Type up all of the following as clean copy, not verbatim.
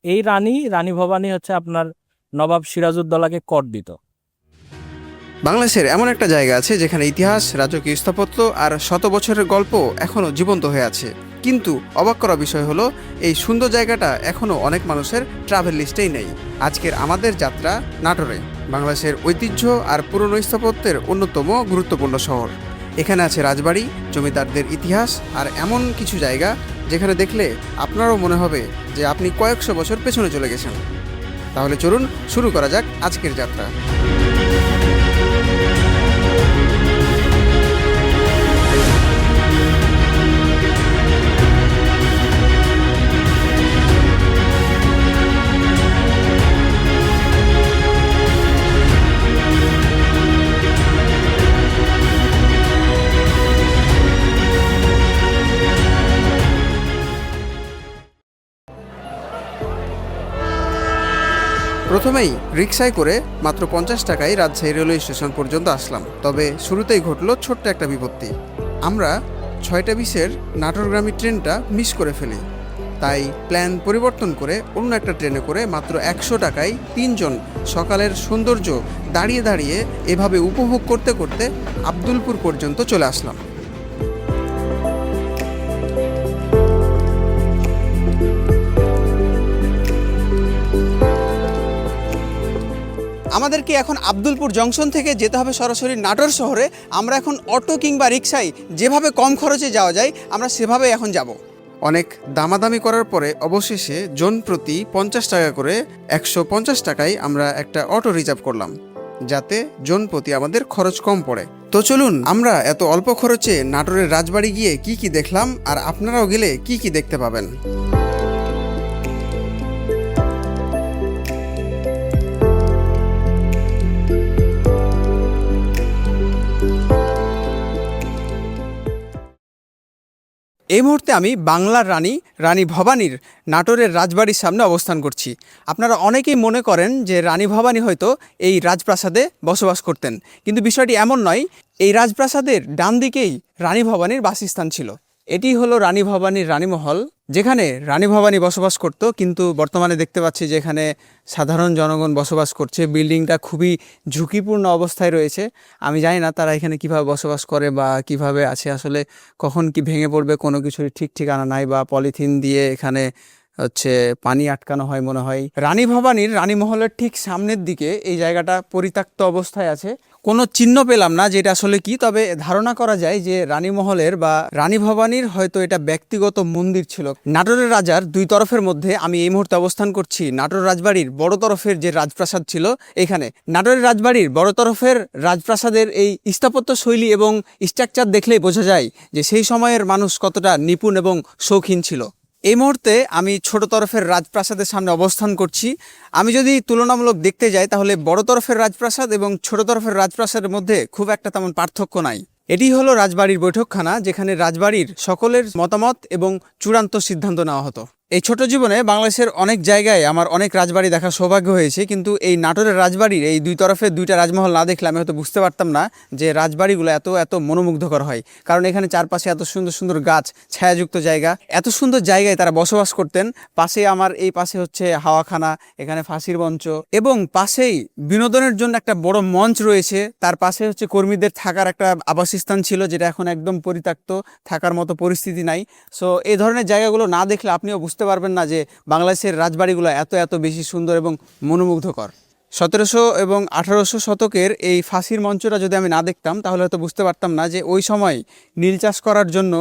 এই রানী ভবানী হচ্ছে আপনার নবাব সিরাজউদ্দৌলাকে কর দিত। বাংলাদেশের এমন একটা জায়গা আছে যেখানে ইতিহাস, রাজকীয় স্থাপত্য আর শত বছরের গল্প এখনও জীবন্ত হয়ে আছে। কিন্তু অবাক করা বিষয় হলো এই সুন্দর জায়গাটা এখনও অনেক মানুষের ট্রাভেল লিস্টেই নেই। আজকের আমাদের যাত্রা নাটোরে, বাংলাদেশের ঐতিহ্য আর পুরনো স্থাপত্যের অন্যতম গুরুত্বপূর্ণ শহর। এখানে আছে রাজবাড়ি, জমিদারদের ইতিহাস আর এমন কিছু জায়গা যেখানে দেখলে আপনারও মনে হবে যে আপনি কয়েকশো বছর পেছনে চলে গেছেন। তাহলে চলুন শুরু করা যাক আজকের যাত্রা। প্রথমেই রিকশায় করে মাত্র 50 টাকায় রাজশাহী রেলওয়ে স্টেশন পর্যন্ত আসলাম। তবে শুরুতেই ঘটলো ছোট্ট একটা বিপত্তি। আমরা 6:20-এর নাটোরগামী ট্রেনটা মিস করে ফেলি। তাই প্ল্যান পরিবর্তন করে অন্য একটা ট্রেনে করে মাত্র 100 টাকায় 3 জন সকালের সৌন্দর্য দাঁড়িয়ে দাঁড়িয়ে এভাবে উপভোগ করতে করতে আব্দুলপুর পর্যন্ত চলে আসলাম। আমাদেরকে এখন আব্দুলপুর জংশন থেকে যেতে হবে সরাসরি নাটোর শহরে। আমরা এখন অটো কিংবা রিকশায় যেভাবে কম খরচে যাওয়া যায় আমরা সেভাবে এখন যাব। অনেক দামাদামি করার পরে অবশেষে জন প্রতি 50 টাকা করে 150 টাকায় আমরা একটা অটো রিজার্ভ করলাম, যাতে জন প্রতি আমাদের খরচ কম পড়ে। তো চলুন আমরা এত অল্প খরচে নাটোরের রাজবাড়ি গিয়ে কি কি দেখলাম আর আপনারাও গেলে কি কি দেখতে পাবেন। এই মুহূর্তে আমি বাংলার রানী ভবানীর নাটোরের রাজবাড়ির সামনে অবস্থান করছি। আপনারা অনেকেই মনে করেন যে রানী ভবানী হয়তো এই রাজপ্রাসাদে বসবাস করতেন, কিন্তু বিষয়টি এমন নয়। এই রাজপ্রাসাদের ডান দিকেই রানী ভবানীর বাসস্থান ছিল। এটি হলো রানী ভবানীর রানীমহল, যেখানে রানী ভবানী বসবাস করত। কিন্তু বর্তমানে দেখতে পাচ্ছি যে এখানে সাধারণ জনগণ বসবাস করছে। বিল্ডিংটা খুবই ঝুঁকিপূর্ণ অবস্থায় রয়েছে। আমি জানি না তারা এখানে কিভাবে বসবাস করে বা কিভাবে আছে, আসলে কখন কি ভেঙে পড়বে কোনো কিছুর ঠিক ঠিকানা নাই, বা পলিথিন দিয়ে এখানে পানি আটকানো হয় মনে হয়। রানী ভবানীর রানীমহলের ঠিক সামনের দিকে এই জায়গাটা পরিত্যক্ত অবস্থায় আছে। কোনো চিহ্ন পেলাম না যেটা আসলে কি, তবে ধারণা করা যায় যে রানীমহলের বা রানী ভবানীর হয়তো এটা ব্যক্তিগত মন্দির ছিল। নাটোরের রাজার দুই তরফের মধ্যে আমি এই মুহূর্তে অবস্থান করছি নাটোর রাজবাড়ির বড় তরফের যে রাজপ্রাসাদ ছিল এখানে। নাটোরের রাজবাড়ির বড় তরফের রাজপ্রাসাদের এই স্থাপত্য শৈলী এবং স্ট্রাকচার দেখলেই বোঝা যায় যে সেই সময়ের মানুষ কতটা নিপুণ এবং শৌখিন ছিল। এই মুহূর্তে আমি ছোট তরফের রাজপ্রাসাদের সামনে অবস্থান করছি। আমি যদি তুলনামূলক দেখতে যাই তাহলে বড় তরফের রাজপ্রাসাদ এবং ছোট তরফের রাজপ্রাসাদের মধ্যে খুব একটা তেমন পার্থক্য নাই। এটি হলো রাজবাড়ির বৈঠকখানা, যেখানে রাজবাড়ির সকলের মতামত এবং চূড়ান্ত সিদ্ধান্ত নেওয়া হতো। এই ছোট জীবনে বাংলাদেশের অনেক জায়গায় আমার অনেক রাজবাড়ি দেখার সৌভাগ্য হয়েছে, কিন্তু এই নাটোরের রাজবাড়ির এই দুই তরফের দুইটা রাজমহল না দেখলে আমি হয়তো বুঝতে পারতাম না যে রাজবাড়িগুলো এত এত মনোমুগ্ধকর হয়। কারণ এখানে চারপাশে এত সুন্দর সুন্দর গাছ, ছায়াযুক্ত জায়গা, এত সুন্দর জায়গায় তারা বসবাস করতেন। পাশে আমার এই পাশে হাওয়াখানা, এখানে ফাঁসির মঞ্চ, এবং পাশেই বিনোদনের জন্য একটা বড় মঞ্চ রয়েছে। তার পাশে কর্মীদের থাকার একটা আবাসস্থান ছিল, যেটা এখন একদম পরিত্যক্ত, থাকার মতো পরিস্থিতি নাই। সো এই ধরনের জায়গাগুলো না দেখলে আপনিও বুঝতে পারবেন না যে বাংলাদেশের রাজবাড়িগুলো এত এত বেশি সুন্দর এবং মনোমুগ্ধকর। 1700 এবং 1800 শতকের এই ফাঁসির মঞ্চটা যদি আমি না দেখতাম তাহলে হয়তো বুঝতে পারতাম না যে ওই সময় নীল চাষ করার জন্য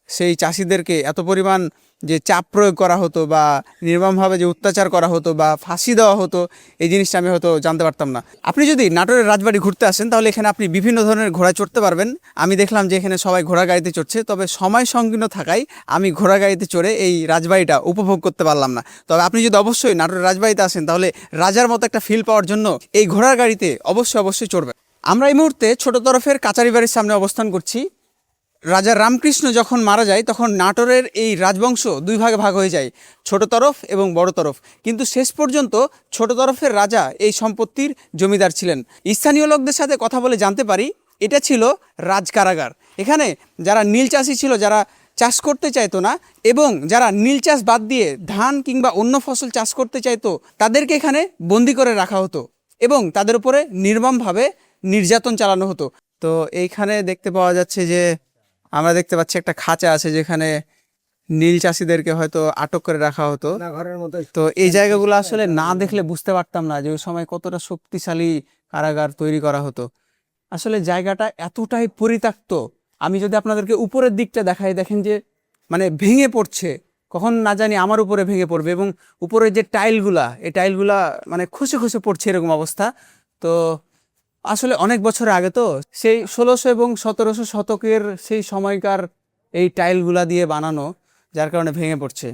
সেই চাষিদেরকে এত পরিমাণ যে চাপ প্রয়োগ করা হতো বা নির্মমভাবে যে অত্যাচার করা হতো বা ফাঁসি দেওয়া হতো, এই জিনিসটা আমি হয়তো জানতে পারতাম না। আপনি যদি নাটোরের রাজবাড়ি ঘুরতে আসেন তাহলে এখানে আপনি বিভিন্ন ধরনের ঘোড়ায় চড়তে পারবেন। আমি দেখলাম যে এখানে সবাই ঘোড়া গাড়িতে চড়ছে, তবে সময় সংকীর্ণ থাকায় আমি ঘোড়া গাড়িতে চড়ে এই রাজবাড়িটা উপভোগ করতে পারলাম না। তবে আপনি যদি অবশ্যই নাটোরের রাজবাড়িতে আসেন তাহলে রাজার মতো একটা ফিল পাওয়ার জন্য এই ঘোড়ার গাড়িতে অবশ্যই চড়বেন। আমরা এই মুহূর্তে ছোট তরফের কাচারি বাড়ির সামনে অবস্থান করছি। রাজা রামকৃষ্ণ যখন মারা যায় তখন নাটোরের এই রাজবংশ দুই ভাগে ভাগ হয়ে যায়, ছোট তরফ এবং বড় তরফ। কিন্তু শেষ পর্যন্ত ছোট তরফের রাজা এই সম্পত্তির জমিদার ছিলেন। স্থানীয় লোকদের সাথে কথা বলে জানতে পারি এটা ছিল রাজকারাগার। এখানে যারা নীল চাষি ছিল, যারা চাষ করতে চাইতো না এবং যারা নীল চাষ বাদ দিয়ে ধান কিংবা অন্য ফসল চাষ করতে চাইতো তাদেরকে এখানে বন্দি করে রাখা হতো এবং তাদের উপরে নির্মমভাবে নির্যাতন চালানো হতো। তো এইখানে দেখতে পাওয়া যাচ্ছে যে আমরা দেখতে পাচ্ছি একটা খাঁচা আছে যেখানে নীল চাষিদেরকে হয়তো আটক করে রাখা হতো। তো এই জায়গাগুলো আসলে না দেখলে বুঝতে পারতাম না যে ওই সময় কতটা শক্তিশালী কারাগার তৈরি করা হতো। আসলে জায়গাটা এতটাই পরিত্যক্ত, আমি যদি আপনাদেরকে উপরের দিকটা দেখাই, দেখেন যে মানে ভেঙে পড়ছে, কখন না জানি আমার উপরে ভেঙে পড়বে এবং উপরের যে টাইলগুলা, এই টাইলগুলা মানে খসে খসে পড়ছে এরকম অবস্থা। তো আসলে অনেক বছর আগে, তো সেই 1600 এবং 1700 শতকের সেই সময়কার এই টাইলগুলা দিয়ে বানানো, যার কারণে ভেঙে পড়ছে।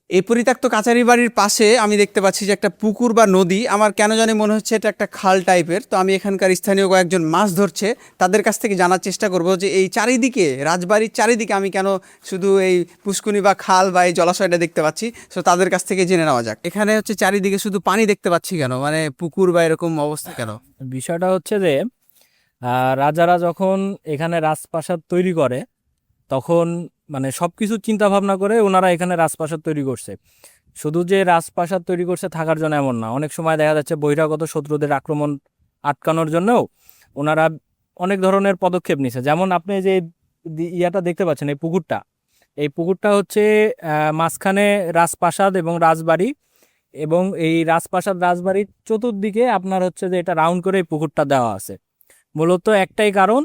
এই পরিত্যক্ত কাচারি বাড়ির পাশে আমি দেখতে পাচ্ছি যে একটা পুকুর বা নদী, আমার কেন জানি মনে হচ্ছে এটা একটা খাল টাইপের। তো আমি এখানকার স্থানীয় কয়েকজন মাছ ধরছে, তাদের কাছ থেকে জানার চেষ্টা করব যে এই চারিদিকে, রাজবাড়ির চারিদিকে আমি কেন শুধু এই পুষ্কুনি বা খাল বা এই জলাশয়টা দেখতে পাচ্ছি। সো তাদের কাছ থেকে জেনে নেওয়া যাক, এখানে হচ্ছে চারিদিকে শুধু পানি দেখতে পাচ্ছি কেন, মানে পুকুর বা এরকম অবস্থা কেন? বিষয়টা হচ্ছে যে রাজারা যখন এখানে রাজপ্রাসাদ তৈরি করে তখন মানে সবকিছু চিন্তা ভাবনা করে ওনারা এখানে রাজপ্রাসাদ তৈরি করছে। শুধু যে রাজপ্রাসাদ তৈরি করছে থাকার জন্য এমন না, অনেক সময় দেখা যাচ্ছে বহিরাগত শত্রুদের আক্রমণ আটকানোর জন্যও ওনারা অনেক ধরনের পদক্ষেপ নিছে। যেমন আপনি যে ইয়াটা দেখতে পাচ্ছেন, এই পুকুরটা হচ্ছে মাঝখানে রাজপ্রাসাদ এবং রাজবাড়ি, এবং এই রাজপ্রাসাদ রাজবাড়ির চতুর্দিকে আপনার হচ্ছে যে এটা রাউন্ড করে এই পুকুরটা দেওয়া আছে। মূলত একটাই কারণ,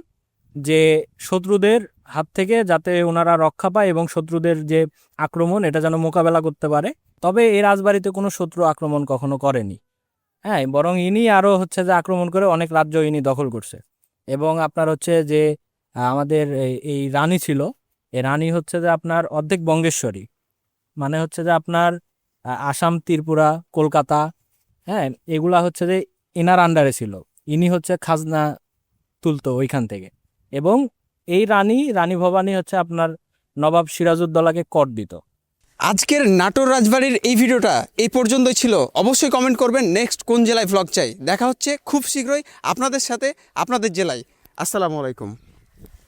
যে শত্রুদের হাত থেকে যাতে ওনারা রক্ষা পায় এবং শত্রুদের যে আক্রমণ এটা যেন মোকাবেলা করতে পারে। তবে এই রাজবাড়িতে কোনো শত্রু আক্রমণ কখনো করেনি, হ্যাঁ, বরং ইনি আরো হচ্ছে যে আক্রমণ করে অনেক রাজ্য ইনি দখল করছে। এবং আপনার হচ্ছে যে আমাদের এই রানী ছিল, এই রানী হচ্ছে যে আপনার অর্ধেক বঙ্গেশ্বরী, মানে হচ্ছে যে আপনার আসাম, ত্রিপুরা, কলকাতা, হ্যাঁ, এগুলা হচ্ছে যে এনার আন্ডারে ছিল। ইনি হচ্ছে খাজনা তুলতো ওইখান থেকে। এবং এই রানী ভবানী হচ্ছে আপনার নবাব সিরাজউদ্দৌলাকে কর দিত। আজকের নাটোর রাজবাড়ির এই ভিডিওটা এই পর্যন্তই ছিল। অবশ্যই কমেন্ট করবেন নেক্সট কোন জেলায় ভ্লগ চাই। দেখা হচ্ছে খুব শীঘ্রই আপনাদের সাথে, আপনাদের জেলায়। আসসালামু আলাইকুম।